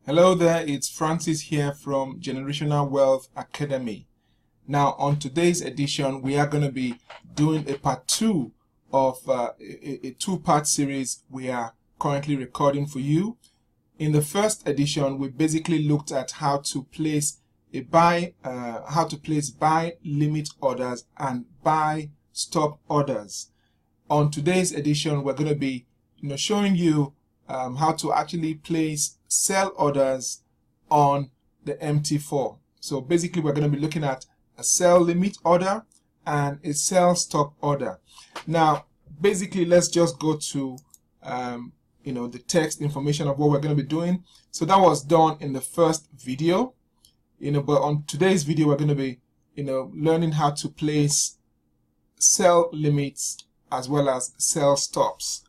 Hello there, it's Francis here from Generational Wealth Academy. Now, on today's edition, we are going to be doing a part 2 of a two-part series we are currently recording for you. In the first edition, we basically looked at how to place buy limit orders and buy stop orders. On today's edition, we're going to be showing you how to actually place sell orders on the MT4. So basically we're going to be looking at a sell limit order and a sell stop order. Now basically let's just go to the text information of what we're going to be doing. So that was done in the first video, but on today's video we're going to be learning how to place sell limits as well as sell stops.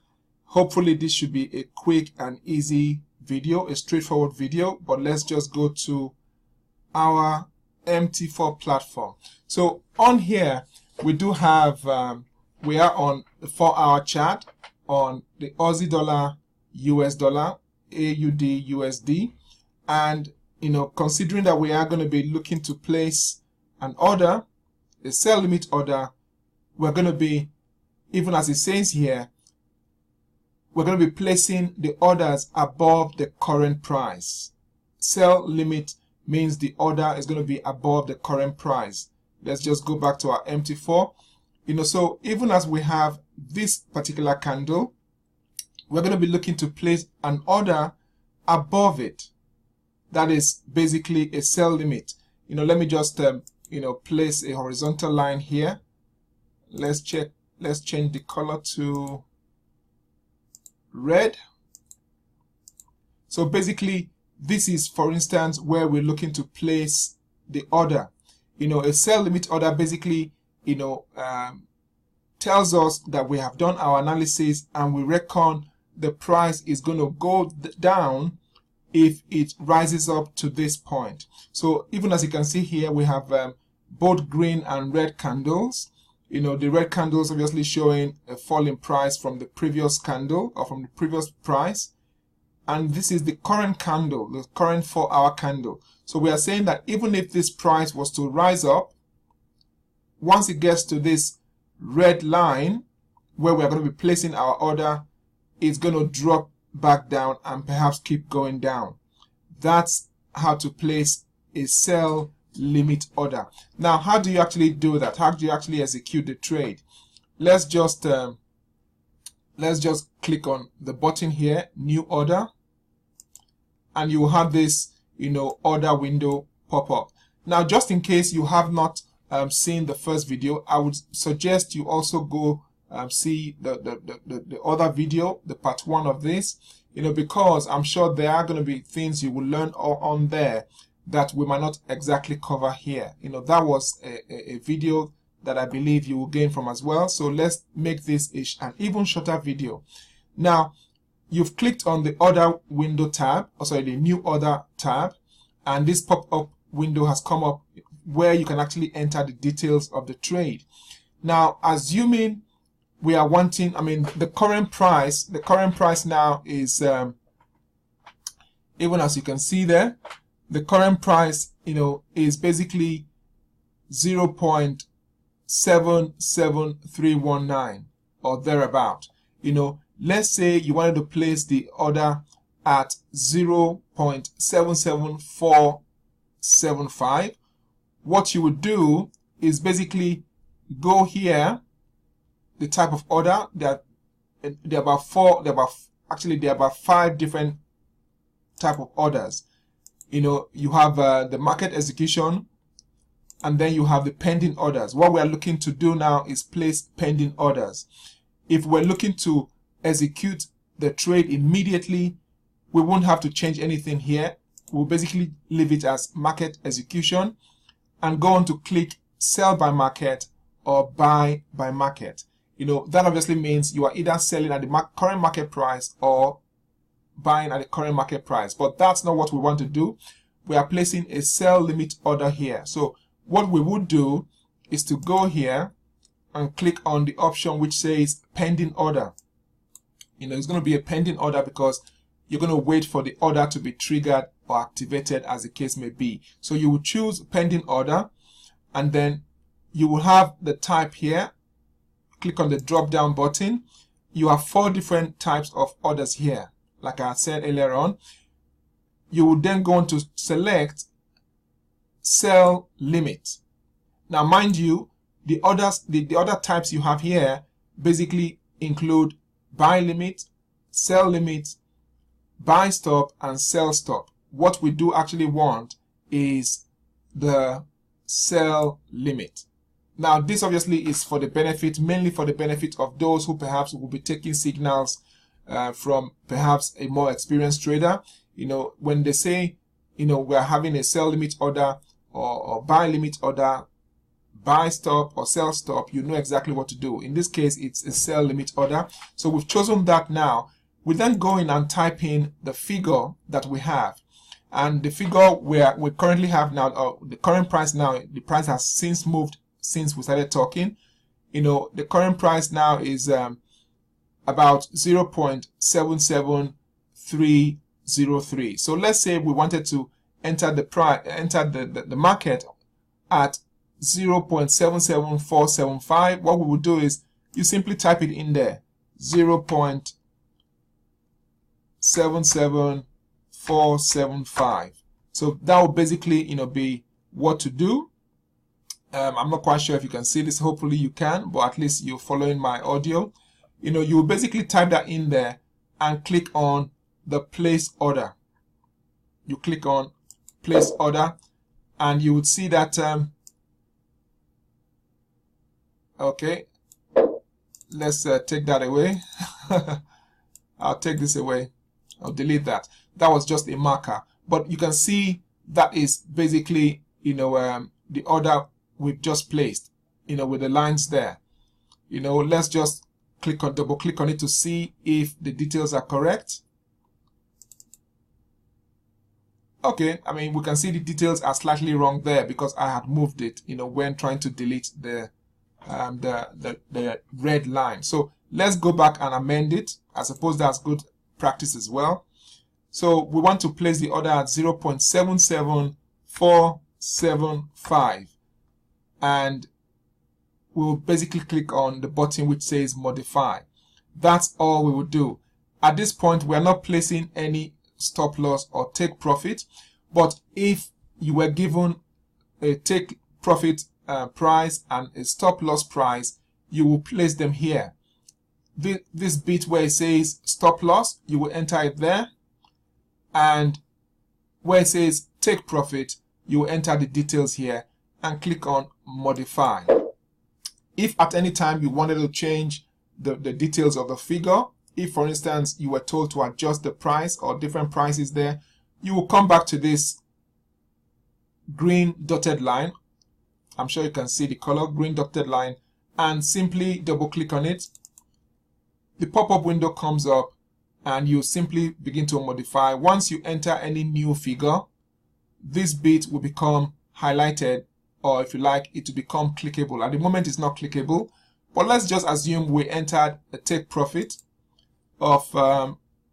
Hopefully this should be a quick and easy video, a straightforward video, but let's just go to our MT4 platform. So on here we do have we are on the 4-hour chart on the Aussie dollar, US dollar, AUD, USD, and considering that we are going to be looking to place an order, a sell limit order, we're going to be, even as it says here, we're going to be placing the orders above the current price. Sell limit means the order is going to be above the current price. Let's just go back to our MT4. So even as we have this particular candle, we're going to be looking to place an order above it. That is basically a sell limit. Let me just place a horizontal line here. Let's change the color to red. So basically this is, for instance, where we're looking to place the order. A sell limit order basically tells us that we have done our analysis and we reckon the price is going to go down if it rises up to this point. So even as you can see here, we have both green and red candles. The red candles obviously showing a fall in price from the previous candle or from the previous price. And this is the current candle, the current 4-hour candle. So we are saying that even if this price was to rise up, once it gets to this red line where we are going to be placing our order, it's going to drop back down and perhaps keep going down. That's how to place a sell limit order. Now, how do you actually do that? How do you actually execute the trade? Let's just click on the button here, new order, and you will have this order window pop up. Now, just in case you have not seen the first video, I would suggest you also go see the other video, the part 1 of this, because I'm sure there are going to be things you will learn on there that we might not exactly cover here. That was a video that I believe you will gain from as well. So let's make this an even shorter video. Now, you've clicked on the order window tab, the new order tab, and this pop-up window has come up where you can actually enter the details of the trade. Now, assuming we are wanting, the current price now is, even as you can see there, the current price, is basically 0.77319 or thereabout. Let's say you wanted to place the order at 0.77475. What you would do is basically go here, the type of order that there are about 5 different type of orders. You have the market execution, and then you have the pending orders. What we are looking to do now is place pending orders. If we're looking to execute the trade immediately, we won't have to change anything here. We'll basically leave it as market execution and go on to click sell by market or buy by market. That obviously means you are either selling at the current market price or buying at the current market price, but that's not what we want to do. We are placing a sell limit order here. So what we would do is to go here and click on the option which says pending order. It's going to be a pending order because you're going to wait for the order to be triggered or activated, as the case may be. So you will choose pending order, and then you will have the type here. Click on the drop down button. You have 4 different types of orders here. Like I said earlier on, you will then go on to select sell limit. Now mind you, the other types you have here basically include buy limit, sell limit, buy stop, and sell stop. What we do actually want is the sell limit. Now this obviously is for the benefit, mainly for the benefit of those who perhaps will be taking signals from perhaps a more experienced trader. You know, when they say, you know, we're having a sell limit order or buy limit order, buy stop or sell stop, you know exactly what to do. In this case, it's a sell limit order. So we've chosen that now. We then go in and type in the figure that we have. And the figure we currently have now, the current price now, the price has since moved since we started talking. You know, the current price now is about 0.77303. So let's say we wanted to enter the market at 0.77475. What we would do is you simply type it in there, 0.77475. So that will basically, you know, be what to do. I'm not quite sure if you can see this. Hopefully you can, but at least you're following my audio. You know, you will basically type that in there and click on the place order. You click on place order, and you would see that okay, let's take that away. I'll take this away. I'll delete that. That was just a marker, but you can see that is basically, you know, the order we've just placed, you know, with the lines there. You know, let's just double click on it to see if the details are correct. Okay, I mean, we can see the details are slightly wrong there because I had moved it, you know, when trying to delete the red line. So let's go back and amend it. I suppose that's good practice as well. So we want to place the order at 0.77475, and we'll basically click on the button which says modify. That's all we will do. At this point, we are not placing any stop loss or take profit, but if you were given a take profit price and a stop loss price, you will place them here. This bit where it says stop loss, you will enter it there, and where it says take profit, you will enter the details here and click on modify. If at any time you wanted to change the details of the figure, if for instance you were told to adjust the price or different prices there, you will come back to this green dotted line. I'm sure you can see the color, green dotted line, and simply double click on it. The pop-up window comes up and you simply begin to modify. Once you enter any new figure, this bit will become highlighted, or if you like, it will become clickable. At the moment it's not clickable, but let's just assume we entered a take profit of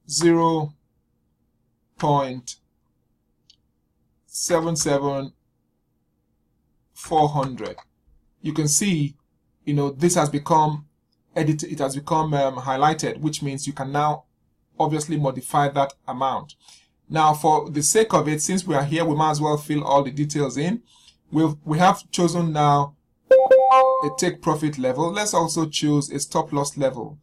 0.77400. You can see, you know, this has become edited, it has become highlighted, which means you can now obviously modify that amount. Now, for the sake of it, since we are here, we might as well fill all the details in. We have chosen now a take profit level. Let's also choose a stop loss level.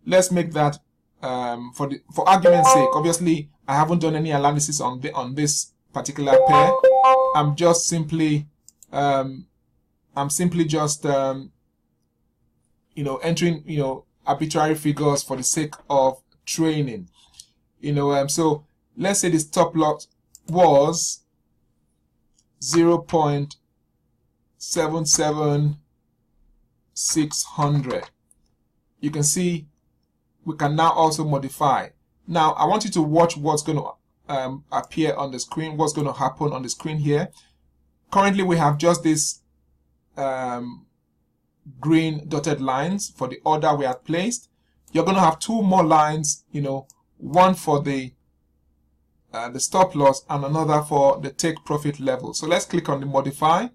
Let's make that for argument's sake. Obviously, I haven't done any analysis on this particular pair. I'm just simply just you know, entering, you know, arbitrary figures for the sake of training. You know, so let's say the stop loss was 0.77600. You can see we can now also modify. Now I want you to watch what's going to appear on the screen, what's going to happen on the screen here. Currently we have just this green dotted lines for the order we had placed. You're going to have two more lines, you know, one for the the stop loss, and another for the take profit level. So let's click on the modify.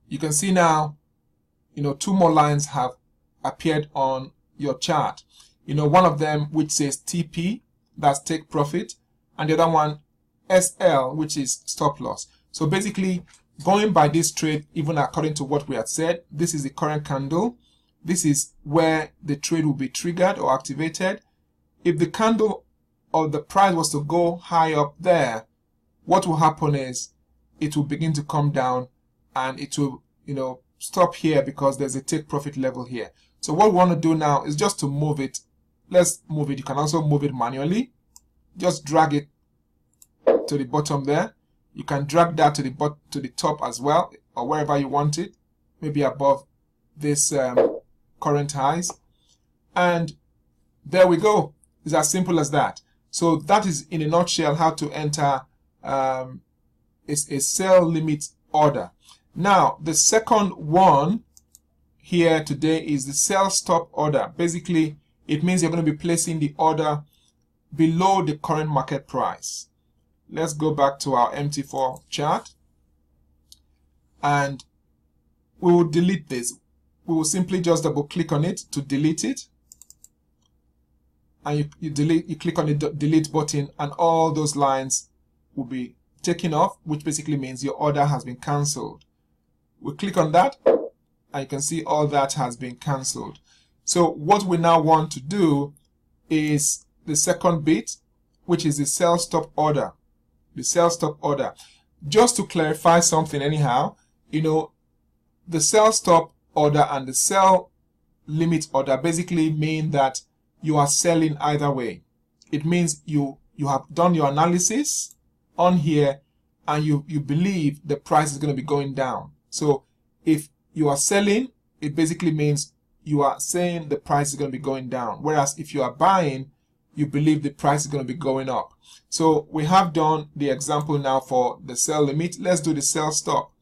You can see now, two more lines have appeared on your chart. One of them which says TP, that's take profit, and the other one SL, which is stop loss. So basically, going by this trade, even according to what we had said, this is the current candle. This is where the trade will be triggered or activated. If the candle or the price was to go high up there, what will happen is it will begin to come down and it will, stop here because there's a take profit level here. So what we want to do now is just to move it. Let's move it. You can also move it manually. Just drag it to the bottom there. You can drag that to the top as well, or wherever you want it, maybe above this current highs. And there we go. It's as simple as that. So that is in a nutshell how to enter a sell limit order. Now the second one here today is the sell stop order. Basically, it means you're going to be placing the order below the current market price. Let's go back to our MT4 chart and we will delete this. We will simply just double click on it to delete it, and you click on the delete button and all those lines will be taken off, which basically means your order has been cancelled. We click on that and you can see all that has been cancelled. So what we now want to do is the second bit, which is the sell stop order. The sell stop order. Just to clarify something anyhow, the sell stop order and the sell limit order basically mean that you are selling either way. It means you have done your analysis on here and you believe the price is going to be going down. So if you are selling, it basically means you are saying the price is going to be going down. Whereas if you are buying, you believe the price is going to be going up. So we have done the example now for the sell limit. Let's do the sell stop.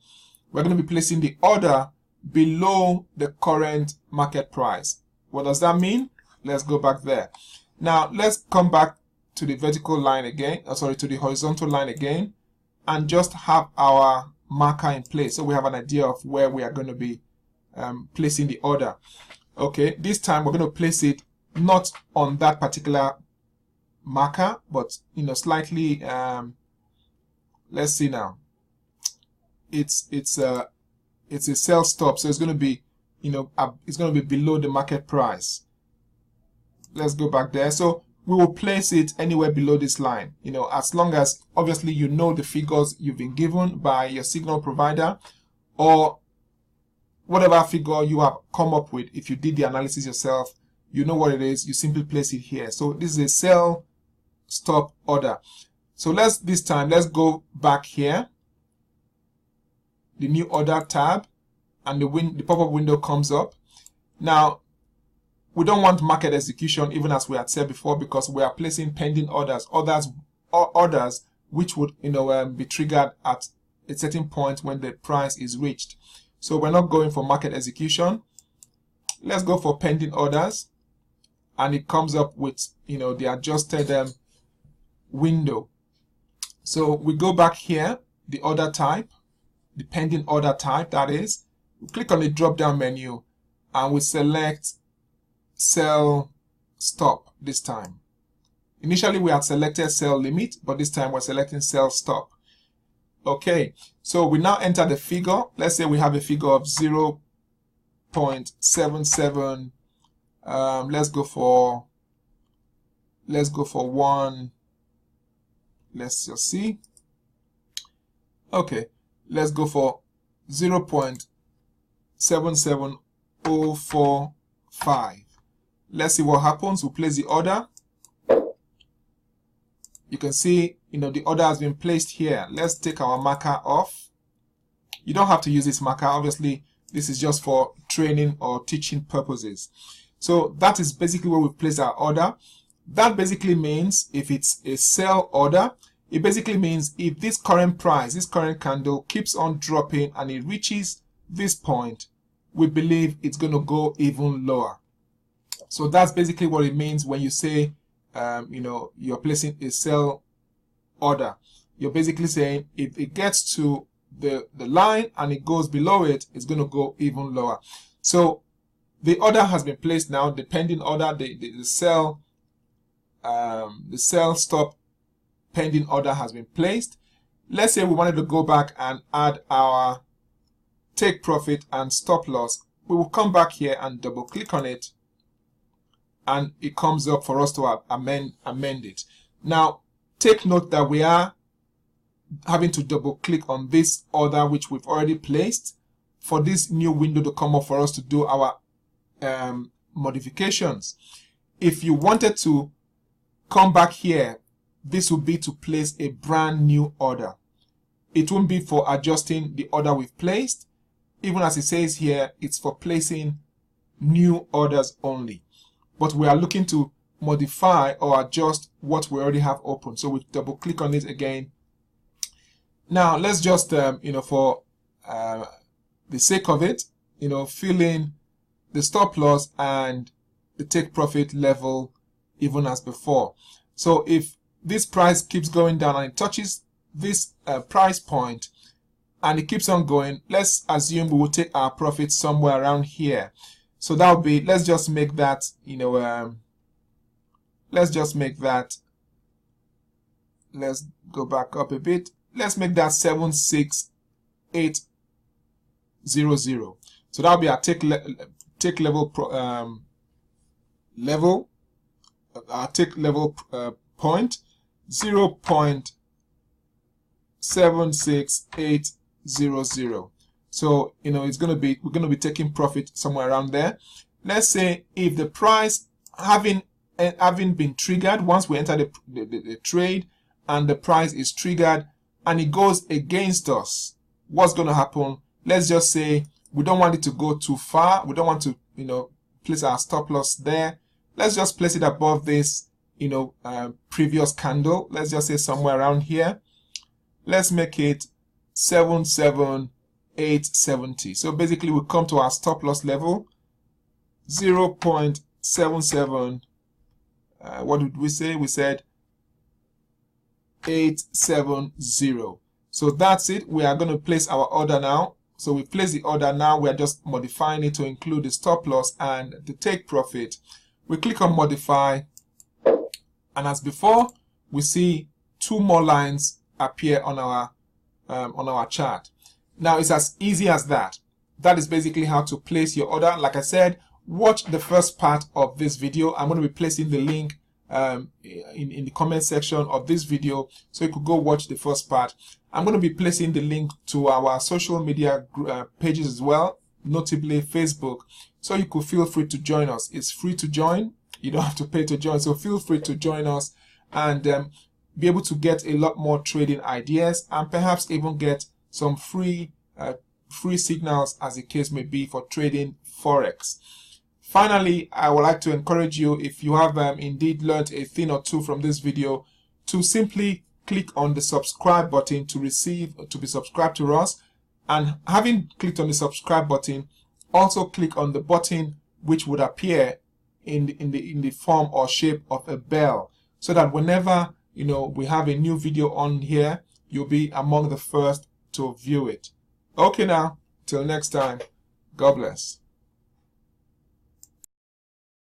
We're going to be placing the order below the current market price. What does that mean? Let's go back there. Now let's come back to the vertical line again, to the horizontal line again, and just have our marker in place so we have an idea of where we are going to be placing the order. Okay, this time we're going to place it not on that particular marker, but slightly let's see now. It's a sell stop, so it's going to be it's going to be below the market price. Let's go back there. So we will place it anywhere below this line, as long as obviously the figures you've been given by your signal provider, or whatever figure you have come up with. If you did the analysis yourself, you know what it is. You simply place it here. So this is a sell stop order. So this time let's go back here, the new order tab, and the pop-up window comes up. Now we don't want market execution, even as we had said before, because we are placing pending orders which would be triggered at a certain point when the price is reached. So we're not going for market execution. Let's go for pending orders, and it comes up with the adjusted window. So we go back here, the order type, the pending order type, that is. We click on the drop down menu and we select sell stop this time. Initially we had selected sell limit, but this time we're selecting sell stop. Okay, so we now enter the figure. Let's say we have a figure of 0.77. Let's go for 1. Let's just see. Okay, let's go for 0.77045. Let's see what happens. We'll place the order. You can see, the order has been placed here. Let's take our marker off. You don't have to use this marker. Obviously, this is just for training or teaching purposes. So that is basically where we've placed our order. That basically means if it's a sell order, it basically means if this current price, this current candle keeps on dropping and it reaches this point, we believe it's going to go even lower. So that's basically what it means when you say you're placing a sell order. You're basically saying if it gets to the line and it goes below it, it's going to go even lower. So the order has been placed now, the pending order, the sell stop pending order has been placed. Let's say we wanted to go back and add our take profit and stop loss. We will come back here and double click on it, and it comes up for us to amend it. Now take note that we are having to double click on this order which we've already placed for this new window to come up for us to do our modifications. If you wanted to come back here, this would be to place a brand new order. It won't be for adjusting the order we've placed. Even as it says here, it's for placing new orders only. But we are looking to modify or adjust what we already have open. So we double click on it again. Now let's just, for the sake of it, fill in the stop loss and the take profit level even as before. So if this price keeps going down and it touches this price point and it keeps on going, let's assume we will take our profit somewhere around here. So that would be, let's just make that, let's go back up a bit. Let's make that 76800. So that will be our take level point 0.76800. So it's going to be, we're going to be taking profit somewhere around there. Let's say if the price having been triggered, once we enter the trade and the price is triggered and it goes against us, what's going to happen? Let's just say we don't want it to go too far. We don't want to place our stop loss there. Let's just place it above this previous candle. Let's just say somewhere around here. Let's make it 77870. So basically we come to our stop loss level 0.77. What did we say? We said 870. So that's it. We are going to place our order now. So we place the order now. We are just modifying it to include the stop loss and the take profit. We click on modify, and as before, we see two more lines appear on our chart. Now it's as easy as that. That is basically how to place your order. Like I said, watch the first part of this video. I'm going to be placing the link in the comment section of this video, so you could go watch the first part. I'm going to be placing the link to our social media pages as well, notably Facebook, so you could feel free to join us. It's free to join. You don't have to pay to join, so feel free to join us and be able to get a lot more trading ideas and perhaps even get some free signals, as the case may be, for trading Forex. Finally, I would like to encourage you, if you have indeed learned a thing or two from this video, to simply click on the subscribe button to be subscribed to us. And having clicked on the subscribe button, also click on the button which would appear in the form or shape of a bell, so that whenever we have a new video on here, you'll be among the first to view it. Okay, now till next time, God bless.